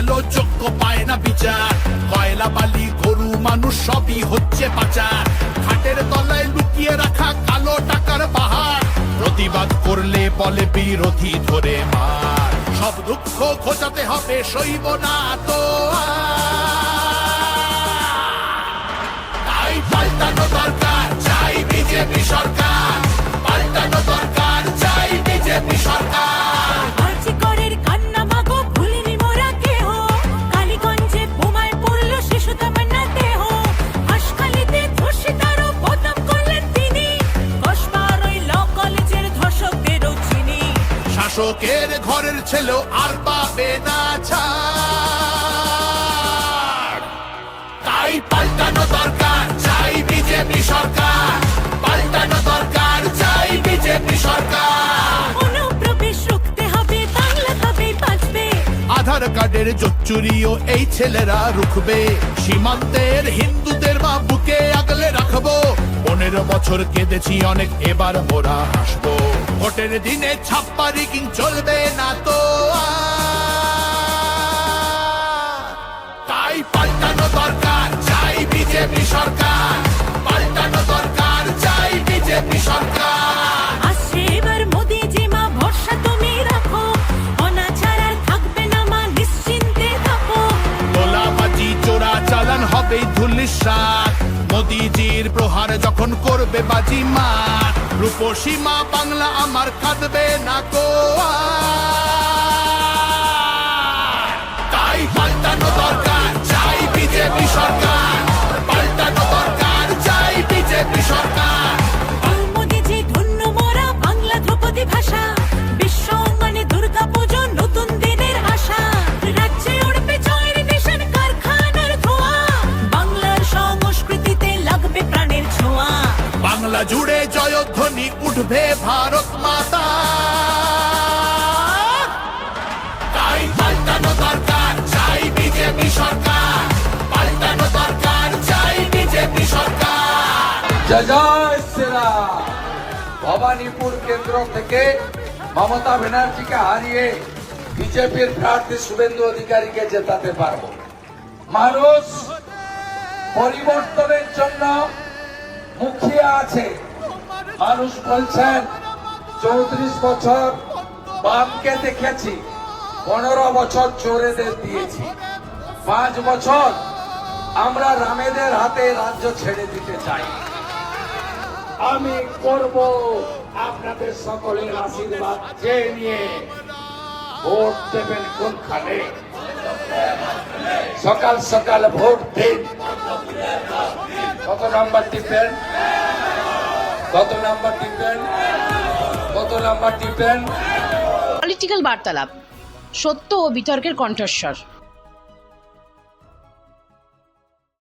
গেল যোগ্য পায় না বিচার, কয়লা বালি গরু মানুষ সবই হচ্ছে পাচার, খাটের তলায় লুকিয়ে রাখা কালো টাকার পাহাড়, প্রতিবাদ করলে বলে বিরোধী ধরে মার, সব দুঃখ ঘোচাতে হবে সইব না তো তাই পাল্টানো দরকার চাই বিজেপি সরকার, পাল্টানো দরকার চাই বিজেপি সরকার। শাসকের ঘরের ছেলেও আর পাবে না ছাড়, তাই পাল্টানো দরকার চাই বিজেপি সরকার, পাল্টানো দরকার চাই বিজেপি সরকার। অনুপ্রবেশ রুখতে হবে, বাংলা তবেই বাঁচবে। আধার কার্ডের জোচ্চুরিও এই ছেলেরা রুখবে, সীমান্তের হিন্দুদের মা বুকে আগলে রাখবো, 15 বছর কেঁদেছি অনেক, এবার মোরা হাসবো, ভোটের দিনে ছাপ্পা রিগিং চলবে না তো তাই পাল্টানো দরকার চাই বিজেপি সরকার, পাল্টানো দরকার চাই বিজেপি সরকার। আসছে এবার মোদিজি মা, ভরসা তুমি রাখো, অনাচার আর থাকবে না মা, নিশ্চিন্তে থাকো। গোলাবাজি চোরা চালান হবে ধুলিসাৎ, মোদিজির প্রহার যখন করবে বাজি মার, রূপসী মা বাংলা আমার কাঁদবে না গো আর। তাই পাল্টানো দরকার চাই বিজেপি সরকার, পাল্টানো দরকার চাই বিজেপি সরকার। মোদিজি ধন্য মোরা বাংলা ধ্রুপদী ভাষা, বিশ্ব অঙ্গনে দুর্গা পুজো নতুন দিনের আশা, রাজ্যে উড়বে জয়ের নিশান কারখানার ধোঁয়া, বাংলার সংস্কৃতিতে লাগবে প্রাণের ছোঁয়া, বাংলা জুড়ে জয়ধ্বনি উঠবে ভারত মাতা, তাই পাল্টানো দরকার চাই বিজেপি সরকার, পাল্টানো দরকার চাই বিজেপি সরকার। জয় শ্রীরাম। ভবানীপুর কেন্দ্র থেকে মমতা ব্যানার্জিকে হারিয়ে বিজেপির প্রার্থী শুভেন্দু অধিকারীকে জেতাতে পারবো। মানুষ পরিবর্তনের জন্য মুখিয়ে আছে, মানুষ বলছেন 34 বছর বামকে দেখেছি, 15 বছর চোরেদের দিয়েছি, 5 বছর আমরা রামেদের হাতে রাজ্য ছেড়ে দিতে চাই। আমি করব আপনাদের সকলের আশীর্বাদ চেয়ে নিয়ে। ভোট দেবেন কোনখানে? সকাল সকাল ভোট দিন। কত নাম্বার টিপেন? কত নাম্বার টিপেন? কত নাম্বার টিপেন? পলিটিক্যাল বার্তালাপ, সত্য ও বিতর্কের কণ্ঠস্বর।